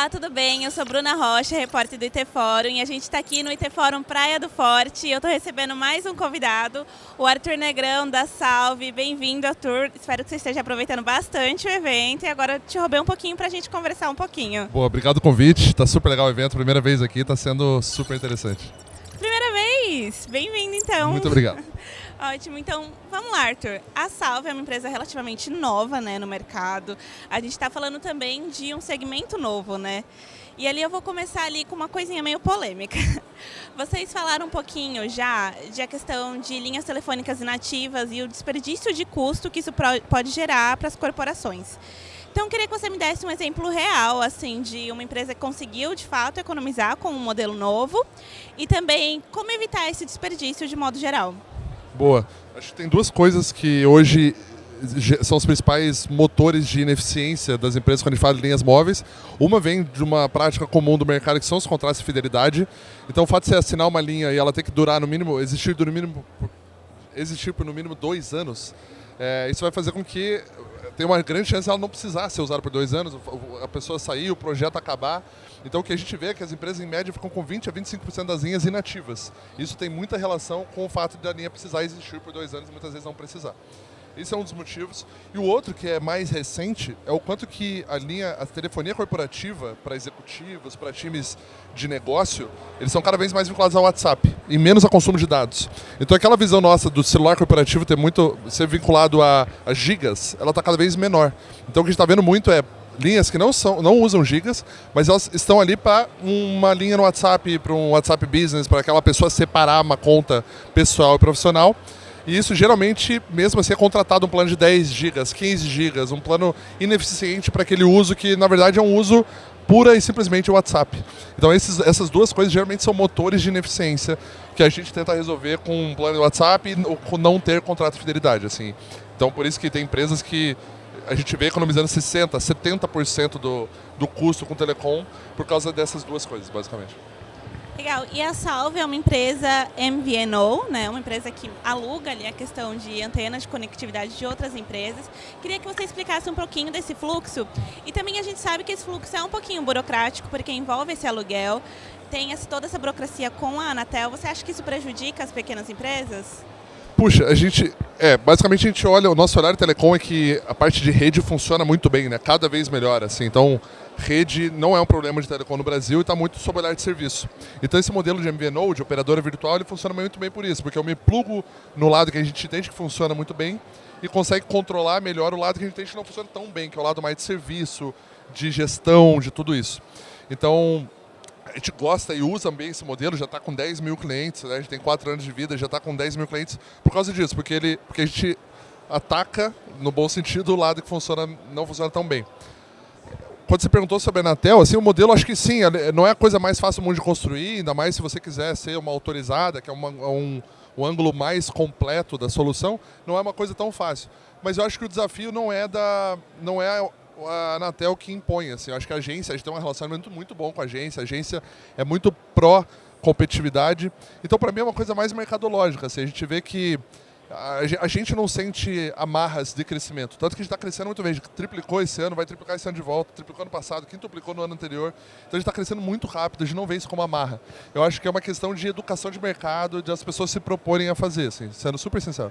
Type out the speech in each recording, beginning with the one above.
Olá, tudo bem? Eu sou Bruna Rocha, repórter do IT Fórum, e a gente está aqui no IT Fórum Praia do Forte. Eu estou recebendo mais um convidado, o Arthur Negrão, da Salve. Bem-vindo, Arthur. Espero que você esteja aproveitando bastante o evento. E agora eu te roubei um pouquinho para a gente conversar um pouquinho. Boa, obrigado pelo convite. Tá super legal o evento. Primeira vez aqui, tá sendo super interessante. Primeira vez! Bem-vindo, então. Muito obrigado. Ótimo, então vamos lá, Arthur. A Salve é uma empresa relativamente nova, né, no mercado. A gente está falando também de um segmento novo, né? E ali eu vou começar ali com uma coisinha meio polêmica. Vocês falaram um pouquinho já de a questão de linhas telefônicas inativas e o desperdício de custo que isso pode gerar para as corporações. Então, eu queria que você me desse um exemplo real, assim, de uma empresa que conseguiu, de fato, economizar com um modelo novo e também como evitar esse desperdício de modo geral. Boa. Acho que tem duas coisas que hoje são os principais motores de ineficiência das empresas quando a gente fala de linhas móveis. Uma vem de uma prática comum do mercado, que são os contratos de fidelidade. Então, o fato de você assinar uma linha e ela ter que durar no mínimo, existir por no mínimo 2 anos, isso vai fazer com que tem uma grande chance de ela não precisar ser usada por 2 anos, a pessoa sair, o projeto acabar. Então o que a gente vê é que as empresas em média ficam com 20 a 25% das linhas inativas. Isso tem muita relação com o fato de a linha precisar existir por 2 anos e muitas vezes não precisar. Esse é um dos motivos. E o outro, que é mais recente, é o quanto que a telefonia corporativa para executivos, para times de negócio, eles são cada vez mais vinculados ao WhatsApp e menos a consumo de dados. Então aquela visão nossa do celular corporativo ser vinculado a gigas, ela está cada vez menor. Então o que a gente está vendo muito é linhas que não usam gigas, mas elas estão ali para uma linha no WhatsApp, para um WhatsApp Business, para aquela pessoa separar uma conta pessoal e profissional. E isso geralmente, mesmo assim, é contratado um plano de 10 gigas, 15 gigas, um plano ineficiente para aquele uso que, na verdade, é um uso pura e simplesmente o WhatsApp. Então essas duas coisas geralmente são motores de ineficiência que a gente tenta resolver com um plano de WhatsApp ou com não ter contrato de fidelidade. Assim. Então por isso que tem empresas que a gente vê economizando 60%, 70% do custo com telecom por causa dessas duas coisas, basicamente. Legal. E a Salve é uma empresa MVNO, né? Uma empresa que aluga ali a questão de antenas de conectividade de outras empresas. Queria que você explicasse um pouquinho desse fluxo. E também a gente sabe que esse fluxo é um pouquinho burocrático, porque envolve esse aluguel, tem toda essa burocracia com a Anatel. Você acha que isso prejudica as pequenas empresas? Puxa, basicamente a gente olha, o nosso olhar de telecom é que a parte de rede funciona muito bem, né? Cada vez melhor, assim. Então, rede não é um problema de telecom no Brasil e está muito sob o olhar de serviço. Então, esse modelo de MVNO, de operadora virtual, ele funciona muito bem por isso, porque eu me plugo no lado que a gente entende que funciona muito bem e consegue controlar melhor o lado que a gente entende que não funciona tão bem, que é o lado mais de serviço, de gestão, de tudo isso. Então, a gente gosta e usa bem esse modelo, já está com 10 mil clientes, né? A gente tem 4 anos de vida, já está com 10 mil clientes por causa disso, porque a gente ataca, no bom sentido, o lado que não funciona tão bem. Quando você perguntou sobre a Anatel, assim, o modelo, acho que sim, não é a coisa mais fácil do mundo de construir, ainda mais se você quiser ser uma autorizada, que é um ângulo mais completo da solução, não é uma coisa tão fácil. Mas eu acho que o desafio não é a Anatel que impõe, assim. Eu acho que a gente tem um relacionamento muito bom com a agência é muito pró-competitividade. Então, para mim, é uma coisa mais mercadológica. Assim. A gente vê que a gente não sente amarras de crescimento. Tanto que a gente está crescendo muito bem. A gente triplicou esse ano, vai triplicar esse ano de volta, triplicou ano passado, quintuplicou no ano anterior. Então, a gente está crescendo muito rápido, a gente não vê isso como amarra. Eu acho que é uma questão de educação de mercado, de as pessoas se proporem a fazer, assim, sendo super sincero.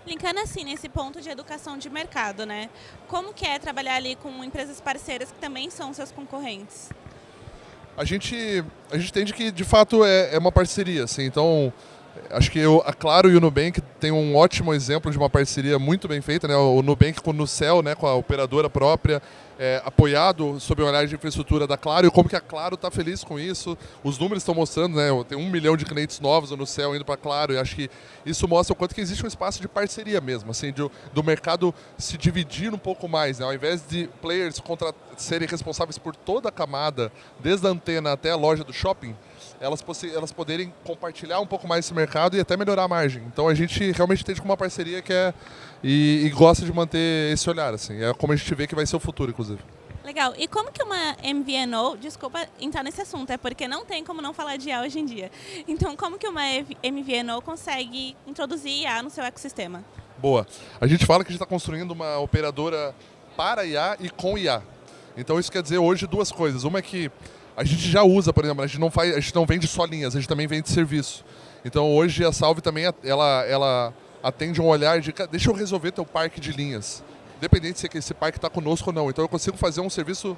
Linkando assim, nesse ponto de educação de mercado, né? Como que é trabalhar ali com empresas parceiras que também são seus concorrentes? A gente entende que, de fato, é uma parceria, assim, então acho que a Claro e o Nubank tem um ótimo exemplo de uma parceria muito bem feita, né? O Nubank com o Nucel, né? Com a operadora própria, apoiado sob o olhar de infraestrutura da Claro, e como que a Claro está feliz com isso. Os números estão mostrando, né? Tem 1 milhão de clientes novos no Nucel indo para a Claro, e acho que isso mostra o quanto que existe um espaço de parceria mesmo, assim, do mercado se dividir um pouco mais, né? Ao invés de players serem responsáveis por toda a camada, desde a antena até a loja do shopping, elas poderem compartilhar um pouco mais esse mercado e até melhorar a margem. Então a gente realmente entende como uma parceria que e gosta de manter esse olhar, assim. É como a gente vê que vai ser o futuro, inclusive. Legal. E como que uma MVNO, desculpa entrar nesse assunto, é porque não tem como não falar de IA hoje em dia. Então, como que uma MVNO consegue introduzir IA no seu ecossistema? Boa. A gente fala que a gente está construindo uma operadora para IA e com IA. Então isso quer dizer hoje duas coisas. Uma é que a gente já usa, por exemplo, a gente não vende só linhas, a gente também vende serviço. Então hoje a Salve também ela atende um olhar de deixa eu resolver teu parque de linhas. Independente se esse parque está conosco ou não. Então eu consigo fazer um serviço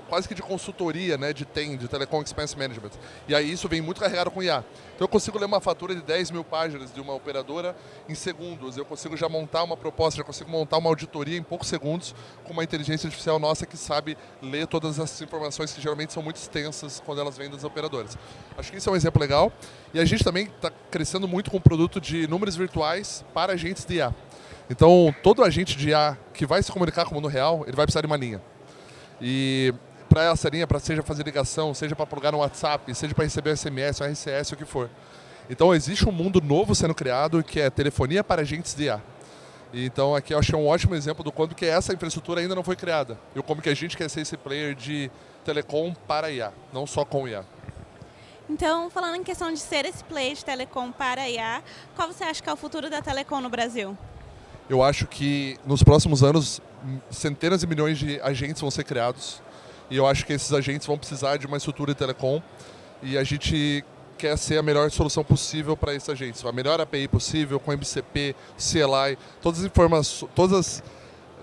quase que de consultoria, né, de Telecom Expense Management. E aí isso vem muito carregado com IA. Então eu consigo ler uma fatura de 10 mil páginas de uma operadora em segundos. Eu consigo já montar uma proposta, já consigo montar uma auditoria em poucos segundos com uma inteligência artificial nossa que sabe ler todas essas informações que geralmente são muito extensas quando elas vêm das operadoras. Acho que isso é um exemplo legal. E a gente também está crescendo muito com o produto de números virtuais para agentes de IA. Então, todo agente de IA que vai se comunicar com o mundo real, ele vai precisar de uma linha. E para essa linha, seja fazer ligação, seja para plugar no WhatsApp, seja para receber um SMS, um RCS, o que for. Então, existe um mundo novo sendo criado que é telefonia para agentes de IA. E, então, aqui eu acho que é um ótimo exemplo do quanto que essa infraestrutura ainda não foi criada. E como que a gente quer ser esse player de telecom para IA, não só com IA. Então, falando em questão de ser esse player de telecom para IA, qual você acha que é o futuro da telecom no Brasil? Eu acho que nos próximos anos, centenas de milhões de agentes vão ser criados. E eu acho que esses agentes vão precisar de uma estrutura de telecom. E a gente quer ser a melhor solução possível para esses agentes. A melhor API possível, com MCP, CLI, todas as informações,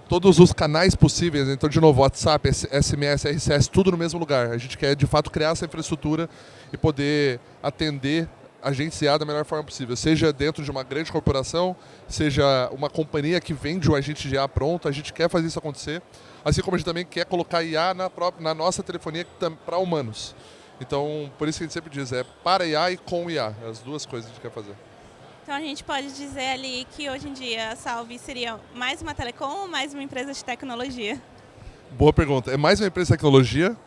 todos os canais possíveis. Então, de novo, WhatsApp, SMS, RCS, tudo no mesmo lugar. A gente quer, de fato, criar essa infraestrutura e poder atender agentes IA da melhor forma possível, seja dentro de uma grande corporação, seja uma companhia que vende um agente de IA pronto, a gente quer fazer isso acontecer, assim como a gente também quer colocar IA na nossa telefonia para humanos. Então, por isso que a gente sempre diz, é para IA e com IA, as duas coisas que a gente quer fazer. Então a gente pode dizer ali que hoje em dia a Salve seria mais uma telecom ou mais uma empresa de tecnologia? Boa pergunta. É mais uma empresa de tecnologia.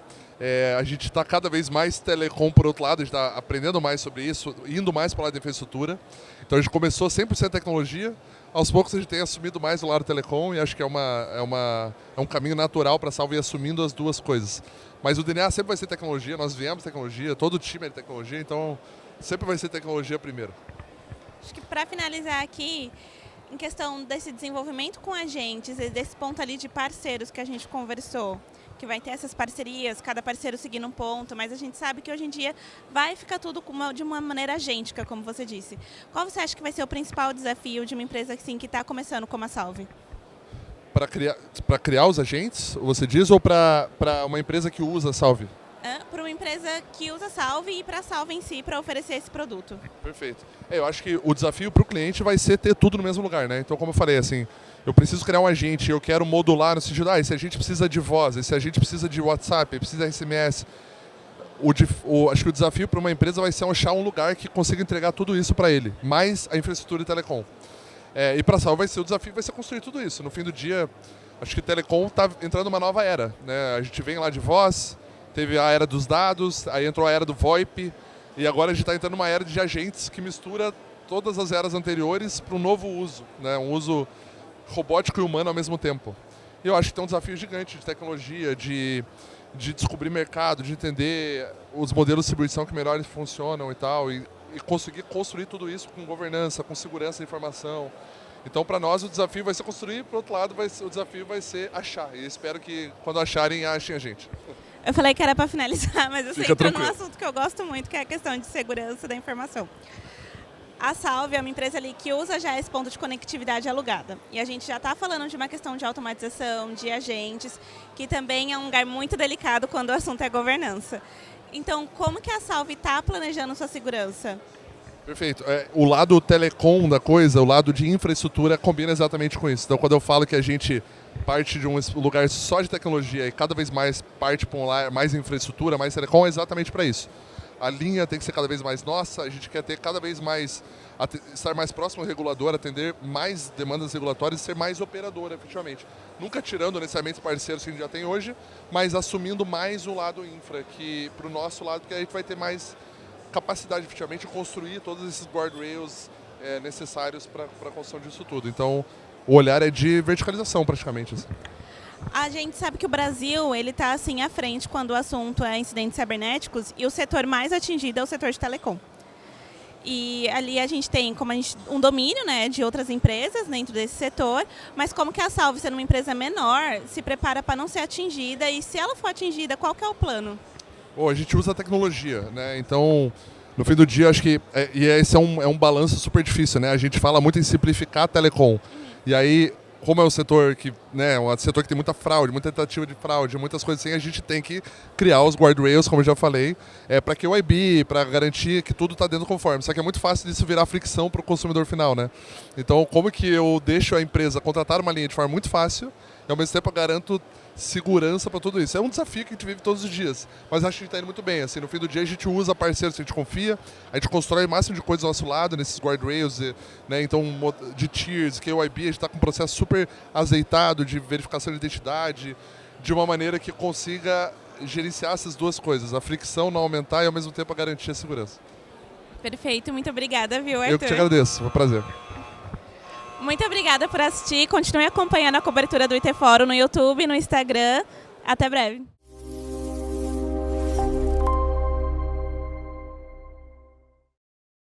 A gente está cada vez mais telecom por outro lado, a gente está aprendendo mais sobre isso, indo mais para o lado da infraestrutura. Então a gente começou 100% tecnologia, aos poucos a gente tem assumido mais o lado telecom e acho que é um caminho natural para a Salve ir assumindo as duas coisas. Mas o DNA sempre vai ser tecnologia, nós viemos de tecnologia, todo o time é de tecnologia, então sempre vai ser tecnologia primeiro. Acho que para finalizar aqui, em questão desse desenvolvimento com agentes, desse ponto ali de parceiros que a gente conversou, que vai ter essas parcerias, cada parceiro seguindo um ponto, mas a gente sabe que hoje em dia vai ficar tudo de uma maneira agêntica, como você disse. Qual você acha que vai ser o principal desafio de uma empresa assim, que está começando como a Salve? Para criar os agentes, você diz, ou para uma empresa que usa a Salve? Para uma empresa que usa a Salve e para a Salve em si, para oferecer esse produto. Perfeito. Eu acho que o desafio para o cliente vai ser ter tudo no mesmo lugar, né? Então, como eu falei, assim, eu preciso criar um agente, eu quero modular no sentido, esse agente precisa de voz, esse agente precisa de WhatsApp, precisa de SMS. Acho que o desafio para uma empresa vai ser achar um lugar que consiga entregar tudo isso para ele, mais a infraestrutura de telecom. E para a Salve o desafio vai ser construir tudo isso. No fim do dia, acho que telecom está entrando numa nova era, né? A gente vem lá de voz, teve a era dos dados, aí entrou a era do VoIP, e agora a gente está entrando numa era de agentes que mistura todas as eras anteriores para um novo uso, né? Um uso robótico e humano ao mesmo tempo. E eu acho que tem um desafio gigante de tecnologia, de descobrir mercado, de entender os modelos de distribuição que melhor funcionam e tal, e conseguir construir tudo isso com governança, com segurança de informação. Então, para nós, o desafio vai ser construir, por outro lado, o desafio vai ser achar. E espero que, quando acharem a gente. Eu falei que era para finalizar, mas você Fica entrou tranquilo. num assunto que eu gosto muito, que é a questão de segurança da informação. A Salve é uma empresa ali que usa já esse ponto de conectividade alugada. E a gente já está falando de uma questão de automatização, de agentes, que também é um lugar muito delicado quando o assunto é governança. Então, como que a Salve está planejando sua segurança? Perfeito. O lado telecom da coisa, o lado de infraestrutura, combina exatamente com isso. Então, quando eu falo que a gente parte de um lugar só de tecnologia e cada vez mais parte para um lugar mais infraestrutura, mais telecom, é exatamente para isso. A linha tem que ser cada vez mais nossa, a gente quer ter cada vez mais, estar mais próximo ao regulador, atender mais demandas regulatórias e ser mais operadora, efetivamente. Nunca tirando necessariamente os parceiros que a gente já tem hoje, mas assumindo mais o lado infra, que para o nosso lado, que a gente vai ter mais capacidade, efetivamente, de construir todos esses guardrails necessários para a construção disso tudo. Então, o olhar é de verticalização, praticamente. Assim. A gente sabe que o Brasil ele está assim à frente quando o assunto é incidentes cibernéticos e o setor mais atingido é o setor de telecom. E ali a gente tem um domínio, né, de outras empresas dentro desse setor, mas como que a Salve, sendo uma empresa menor, se prepara para não ser atingida e se ela for atingida, qual que é o plano? Bom, a gente usa a tecnologia, né? Então, no fim do dia, acho que esse é um balanço super difícil, né? A gente fala muito em simplificar a telecom. E aí, como é um setor que, né, um setor que tem muita fraude, muita tentativa de fraude, muitas coisas assim, a gente tem que criar os guardrails, como eu já falei, para que o IB, para garantir que tudo está dentro conforme. Só que é muito fácil disso virar fricção para o consumidor final, né? Então, como que eu deixo a empresa contratar uma linha de forma muito fácil e ao mesmo tempo eu garanto segurança para tudo isso? É um desafio que a gente vive todos os dias, mas acho que a gente está indo muito bem. Assim, no fim do dia a gente usa parceiros que a gente confia, a gente constrói o máximo de coisas do nosso lado, nesses guardrails, né, então de tiers, KYB, a gente está com um processo super azeitado de verificação de identidade, de uma maneira que consiga gerenciar essas duas coisas, a fricção não aumentar e ao mesmo tempo a garantir a segurança. Perfeito, muito obrigada, viu, Arthur? Eu que te agradeço, foi um prazer. Muito obrigada por assistir. Continue acompanhando a cobertura do IT Fórum no YouTube e no Instagram. Até breve.